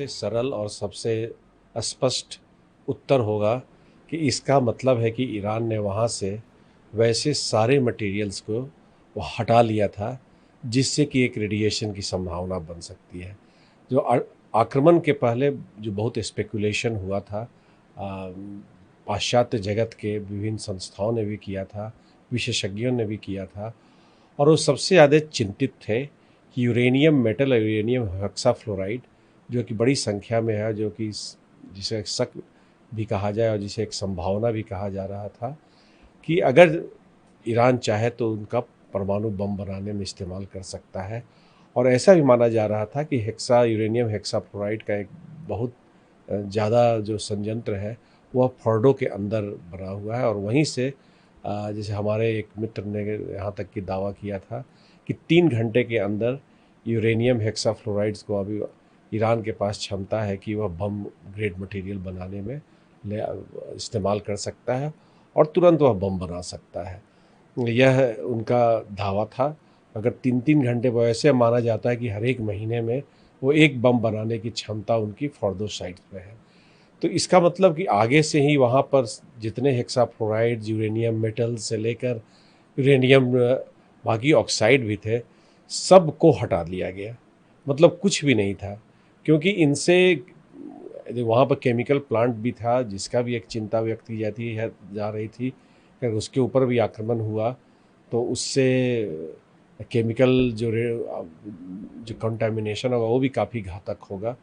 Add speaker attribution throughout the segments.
Speaker 1: सबसे सरल और सबसे स्पष्ट उत्तर होगा कि इसका मतलब है कि ईरान ने वहाँ से वैसे सारे मटेरियल्स को वो हटा लिया था जिससे कि एक रेडिएशन की संभावना बन सकती है। जो आक्रमण के पहले जो बहुत स्पेकुलेशन हुआ था, पाश्चात्य जगत के विभिन्न संस्थाओं ने भी किया था, विशेषज्ञों ने भी किया था, और वो सबसे ज़्यादा चिंतित थे कि यूरेनियम मेटल और यूरेनियम हेक्साफ्लोराइड जो कि बड़ी संख्या में है, जो कि जिसे शक भी कहा जाए और जिसे एक संभावना भी कहा जा रहा था कि अगर ईरान चाहे तो उनका परमाणु बम बनाने में इस्तेमाल कर सकता है। और ऐसा भी माना जा रहा था कि यूरेनियम हेक्साफ्लोराइड का एक बहुत ज़्यादा जो संयंत्र है वह फोर्डो के अंदर बना हुआ है, और वहीं से जैसे हमारे एक मित्र ने यहाँ तक कि दावा किया था कि 3 घंटे के अंदर यूरेनियम हेक्साफ्लोराइड्स को अभी ईरान के पास क्षमता है कि वह बम ग्रेड मटेरियल बनाने में इस्तेमाल कर सकता है और तुरंत वह बम बना सकता है। यह उनका दावा था। अगर 3-3 घंटे वो ऐसे माना जाता है कि हर एक महीने में वो एक बम बनाने की क्षमता उनकी फोर्डो साइट्स में है। तो इसका मतलब कि आगे से ही वहाँ पर जितने हेक्साफ्लोराइड यूरेनियम मेटल से लेकर यूरेनियम बाकी ऑक्साइड भी थे, सब को हटा दिया गया। मतलब कुछ भी नहीं था, क्योंकि इनसे वहाँ पर केमिकल प्लांट भी था जिसका भी एक चिंता व्यक्त की जा रही थी कि उसके ऊपर भी आक्रमण हुआ तो उससे केमिकल जो कंटामिनेशन होगा वो भी काफ़ी घातक होगा।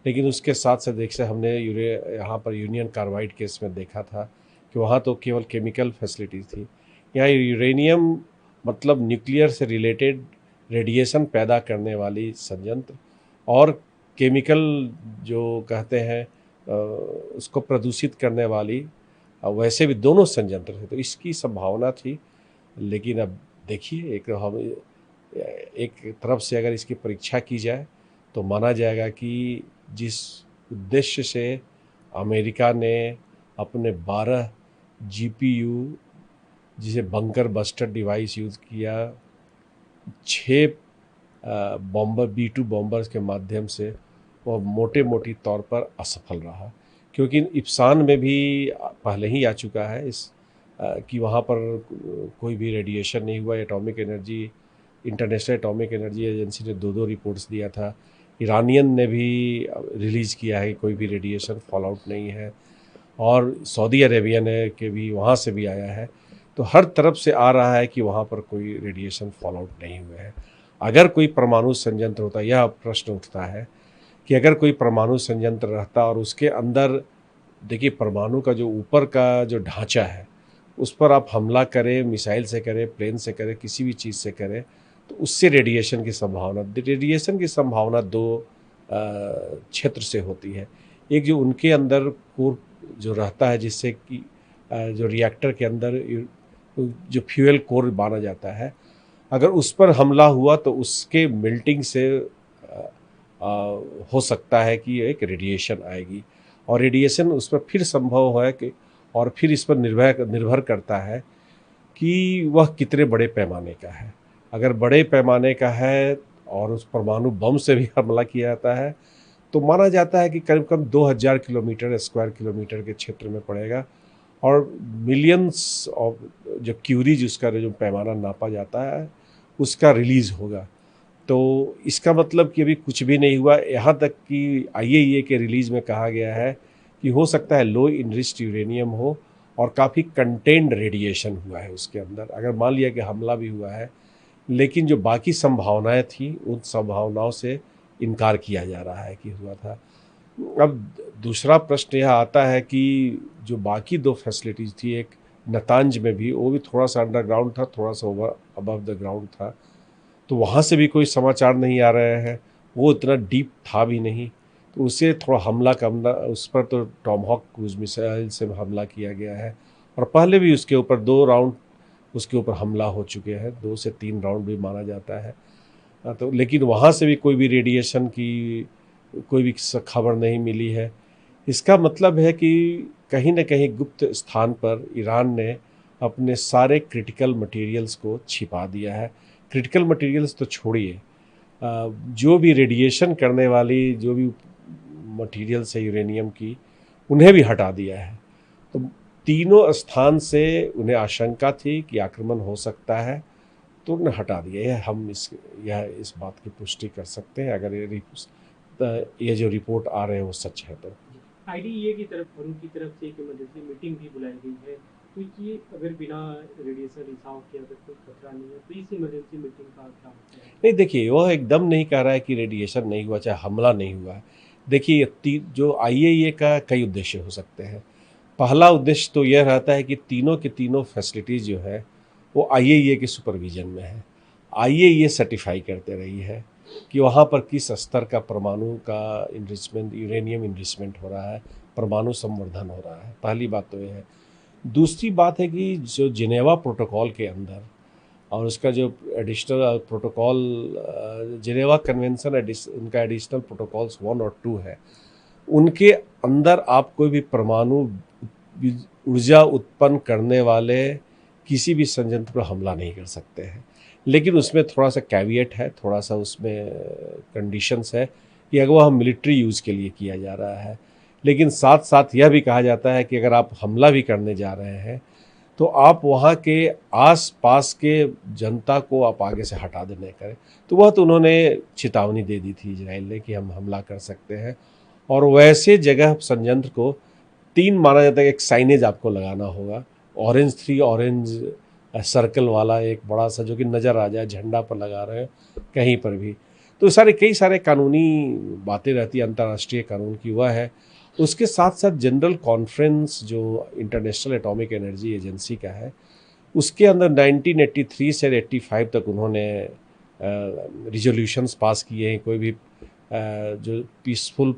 Speaker 1: लेकिन उसके साथ साथ देखिए हमने यहाँ पर यूनियन कार्बाइड केस में देखा था कि वहाँ तो केवल केमिकल फैसिलिटी थी। यहाँ यूरेनियम मतलब न्यूक्लियर से रिलेटेड रेडिएशन पैदा करने वाली संयंत्र और केमिकल जो कहते हैं उसको प्रदूषित करने वाली वैसे भी दोनों संयंत्र थे, तो इसकी संभावना थी। लेकिन अब देखिए एक तरफ से अगर इसकी परीक्षा की जाए तो माना जाएगा कि जिस उद्देश्य से अमेरिका ने अपने 12 जीपीयू जिसे बंकर बस्टर डिवाइस यूज़ किया, 6 बॉम्बर B-2 बॉम्बर्स के माध्यम से वह मोटे तौर पर असफल रहा, क्योंकि इप्सान में भी पहले ही आ चुका है कि वहाँ पर कोई भी रेडिएशन नहीं हुआ। इंटरनेशनल एटॉमिक एनर्जी एजेंसी ने 2 रिपोर्ट्स दिया था। ईरानियन ने भी रिलीज़ किया है कि कोई भी रेडिएशन फॉल आउट नहीं है, और सऊदी अरेबिया ने के भी वहाँ से भी आया है। तो हर तरफ से आ रहा है कि वहाँ पर कोई रेडिएशन फॉल आउट नहीं हुए हैं। अगर कोई परमाणु संयंत्र होता, यह प्रश्न उठता है कि अगर कोई परमाणु संयंत्र रहता और उसके अंदर देखिए परमाणु का जो ऊपर का जो ढांचा है उस पर आप हमला करें, मिसाइल से करें, प्लेन से करें, किसी भी चीज़ से करें, तो उससे रेडिएशन की संभावना 2 क्षेत्र से होती है। एक जो उनके अंदर कोर जो रहता है जिससे कि जो रिएक्टर के अंदर जो फ्यूल कोर माना जाता है, अगर उस पर हमला हुआ तो उसके मेल्टिंग से हो सकता है कि एक रेडिएशन आएगी, और रेडिएशन उस पर फिर संभव है कि और फिर इस पर निर्भर करता है कि वह कितने बड़े पैमाने का है। अगर बड़े पैमाने का है और उस परमाणु बम से भी हमला किया जाता है तो माना जाता है कि करीब 2000 स्क्वायर किलोमीटर के क्षेत्र में पड़ेगा, और मिलियंस ऑफ जो क्यूरीज उसका जो पैमाना नापा जाता है उसका रिलीज़ होगा। तो इसका मतलब कि अभी कुछ भी नहीं हुआ। यहाँ तक कि IAEA के रिलीज़ में कहा गया है कि हो सकता है लो इनरिच्ड यूरेनियम हो और काफ़ी कंटेन्ड रेडिएशन हुआ है उसके अंदर। अगर मान लिया कि हमला भी हुआ है, लेकिन जो बाकी संभावनाएं थी उन संभावनाओं से इनकार किया जा रहा है कि हुआ था। अब दूसरा प्रश्न यह आता है कि जो बाकी 2 फैसिलिटीज़ थी, एक नतांज में भी, वो भी थोड़ा सा अंडरग्राउंड था, थोड़ा सा अबव द ग्राउंड था, तो वहाँ से भी कोई समाचार नहीं आ रहे हैं। वो इतना डीप था भी नहीं, तो उससे थोड़ा हमला करना, उस पर तो टॉमहॉक क्रूज मिसाइल से हमला किया गया है, और पहले भी उसके ऊपर 2 राउंड उसके ऊपर हमला हो चुके हैं, 2 से 3 राउंड भी माना जाता है। तो लेकिन वहाँ से भी कोई भी रेडिएशन की कोई भी खबर नहीं मिली है। इसका मतलब है कि कहीं न कहीं गुप्त स्थान पर ईरान ने अपने सारे क्रिटिकल मटेरियल्स को छिपा दिया है। क्रिटिकल मटेरियल्स तो छोड़िए, जो भी रेडिएशन करने वाली जो भी मटेरियल से यूरेनियम की, उन्हें भी हटा दिया है। तो तीनों स्थान से उन्हें आशंका थी कि आक्रमण हो सकता है, तो उन्हें हटा दिया। यह इस बात की पुष्टि कर सकते हैं अगर ये जो रिपोर्ट आ रहे हैं वो सच है तो।
Speaker 2: आईडीईए की तरफ और उनकी तरफ से एक इमरजेंसी मीटिंग भी बुलाई गई है, तो ये अगर बिना रेडिएशन रिसाव के अगर कोई खतरा नहीं है तो इस इमरजेंसी मीटिंग का क्या मतलब है?
Speaker 1: नहीं, देखिए, वह एकदम नहीं कह रहा है कि रेडिएशन नहीं हुआ, चाहे हमला नहीं हुआ है। देखिए, जो आईएईए का कई उद्देश्य हो सकते हैं। पहला उद्देश्य तो यह रहता है कि तीनों की तीनों फैसिलिटीज़ जो है वो आईएईए के सुपरविजन में है। आईएईए सर्टिफाई करते रही है कि वहाँ पर किस स्तर का परमाणु का इनरिचमेंट, यूरेनियम इनरिचमेंट हो रहा है, परमाणु संवर्धन हो रहा है। पहली बात तो यह है। दूसरी बात है कि जो जिनेवा प्रोटोकॉल के अंदर और उसका जो एडिशनल प्रोटोकॉल, जिनेवा कन्वेंशन उनका एडिशनल प्रोटोकॉल्स 1 और 2 है, उनके अंदर आप कोई भी परमाणु ऊर्जा उत्पन्न करने वाले किसी भी संयंत्र पर हमला नहीं कर सकते हैं। लेकिन उसमें थोड़ा सा कैविएट है, थोड़ा सा उसमें कंडीशंस है कि अगर वह मिलिट्री यूज़ के लिए किया जा रहा है। लेकिन साथ साथ यह भी कहा जाता है कि अगर आप हमला भी करने जा रहे हैं तो आप वहाँ के आस पास के जनता को आप आगे से हटा देने करें। तो वह तो उन्होंने चेतावनी दे दी थी इजराइल ने कि हम हमला कर सकते हैं। और वैसे जगह संयंत्र को 3 माना जाता है। एक साइनेज आपको लगाना होगा, ऑरेंज सर्कल वाला एक बड़ा सा, जो कि नज़र आ जाए, झंडा पर लगा रहे हैं कहीं पर भी। तो कई सारे कानूनी बातें रहती है अंतर्राष्ट्रीय कानून की, वह है। उसके साथ साथ जनरल कॉन्फ्रेंस जो इंटरनेशनल एटॉमिक एनर्जी एजेंसी का है, उसके अंदर 1983 से 85 तक उन्होंने रिजोल्यूशंस पास किए हैं। कोई भी जो पीसफुल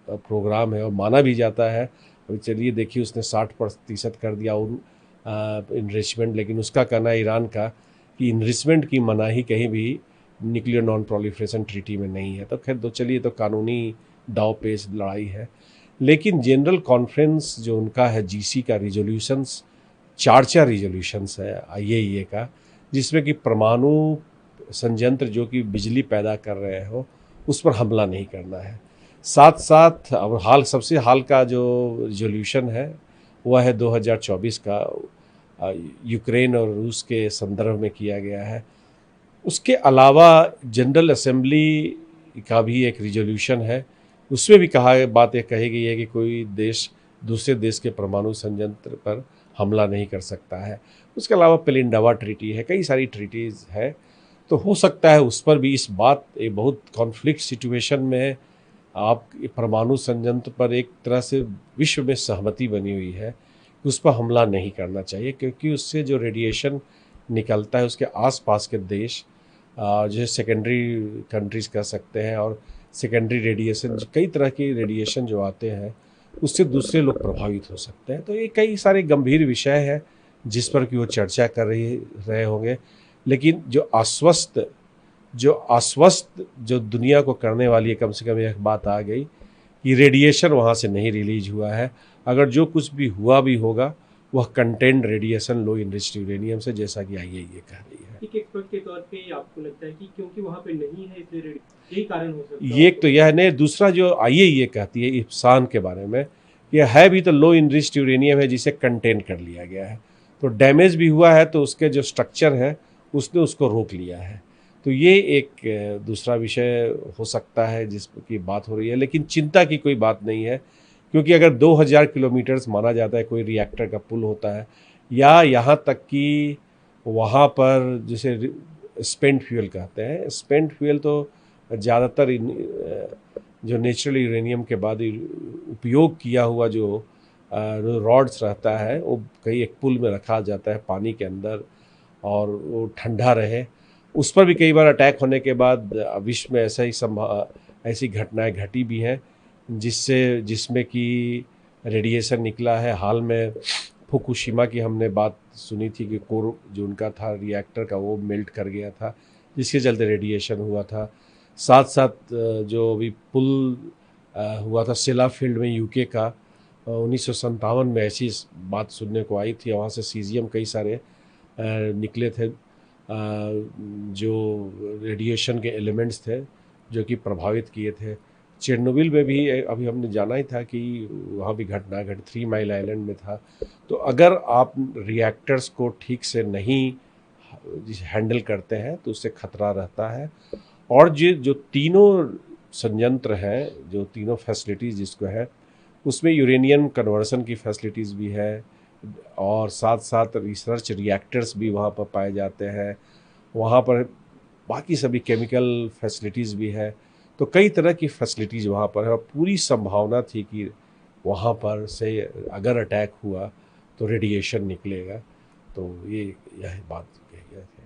Speaker 1: प्रोग्राम है और माना भी जाता है। अभी चलिए देखिए, उसने 60% कर दिया उन इनरिचमेंट, लेकिन उसका कहना है ईरान का कि इनरिचमेंट की मनाही कहीं भी न्यूक्लियर नॉन प्रोलिफरेशन ट्रीटी में नहीं है। तो खैर, तो चलिए, तो कानूनी दाव पेच लड़ाई है। लेकिन जनरल कॉन्फ्रेंस जो उनका है, जीसी का रिजोल्यूशंस, चार रिजोल्यूशंस है आईएईए का, जिसमें कि परमाणु संयंत्र जो कि बिजली पैदा कर रहे हो उस पर हमला नहीं करना है। साथ साथ अब सबसे हाल का जो रिजोल्यूशन है वह है 2024 का, यूक्रेन और रूस के संदर्भ में किया गया है। उसके अलावा जनरल असेंबली का भी एक रिजोल्यूशन है, उसमें भी बात ये कही गई है कि कोई देश दूसरे देश के परमाणु संयंत्र पर हमला नहीं कर सकता है। उसके अलावा पेलिंडावा ट्रीटी है, कई सारी ट्रीटीज़ है। तो हो सकता है उस पर भी इस बात एक बहुत कॉन्फ्लिक्ट सिचुएशन में आप परमाणु संयंत्र पर एक तरह से विश्व में सहमति बनी हुई है कि उस पर हमला नहीं करना चाहिए, क्योंकि उससे जो रेडिएशन निकलता है उसके आसपास के देश जो सेकेंडरी कंट्रीज कह सकते हैं, और सेकेंडरी रेडिएशन, कई तरह के रेडिएशन जो आते हैं उससे दूसरे लोग प्रभावित हो सकते हैं। तो ये कई सारे गंभीर विषय हैं जिस पर कि वो चर्चा कर रहे होंगे। लेकिन जो आश्वस्त जो दुनिया को करने वाली है, कम से कम एक बात आ गई कि रेडिएशन वहाँ से नहीं रिलीज हुआ है। अगर जो कुछ भी हुआ भी होगा वह कंटेंट रेडिएशन लो इनरिच्ड यूरेनियम से, जैसा कि आईएईए कह रही है।
Speaker 2: एक एक्सपर्ट के तौर पे आपको लगता है कि क्योंकि वहाँ पे नहीं है इसलिए यही कारण हो सकता है?
Speaker 1: ये एक तो यह नहीं, दूसरा जो आईएईए कहती है इप्सान के बारे में, यह है भी तो लो इनरिच्ड यूरेनियम है जिसे कंटेन कर लिया गया है। तो डैमेज भी हुआ है तो उसके जो स्ट्रक्चर है उसने उसको रोक लिया है। तो ये एक दूसरा विषय हो सकता है जिसकी बात हो रही है। लेकिन चिंता की कोई बात नहीं है, क्योंकि अगर 2000 किलोमीटर्स माना जाता है कोई रिएक्टर का पुल होता है, या यहाँ तक कि वहाँ पर जिसे स्पेंट फ्यूल कहते हैं, स्पेंट फ्यूल तो ज़्यादातर जो नेचुरल यूरेनियम के बाद उपयोग किया हुआ जो रॉड्स रहता है वो कहीं एक पुल में रखा जाता है पानी के अंदर, और वो ठंडा रहे। उस पर भी कई बार अटैक होने के बाद विश्व में ऐसी घटनाएं घटी भी हैं जिसमें कि रेडिएशन निकला है। हाल में फुकुशिमा की हमने बात सुनी थी कि कोर जो उनका था रिएक्टर का वो मेल्ट कर गया था, जिसके चलते रेडिएशन हुआ था। साथ साथ जो अभी पुल हुआ था सेलाफील्ड में यूके का, 1957 में ऐसी बात सुनने को आई थी। वहाँ से सीजियम कई सारे निकले थे जो रेडिएशन के एलिमेंट्स थे जो कि प्रभावित किए थे। चेरनोबिल में भी अभी हमने जाना ही था कि वहाँ भी घटना घटी, 3 माइल आइलैंड में था। तो अगर आप रिएक्टर्स को ठीक से नहीं हैंडल करते हैं तो उससे खतरा रहता है। और जो तीनों संयंत्र हैं, जो तीनों फैसिलिटीज़ जिसको है, उसमें यूरेनियम कन्वर्सन की फैसिलिटीज़ भी है और साथ साथ रिसर्च रिएक्टर्स भी वहाँ पर पाए जाते हैं। वहाँ पर बाकी सभी केमिकल फैसिलिटीज़ भी है। तो कई तरह की फैसिलिटीज़ वहाँ पर है और पूरी संभावना थी कि वहाँ पर से अगर अटैक हुआ तो रेडिएशन निकलेगा। तो यह बात कही है।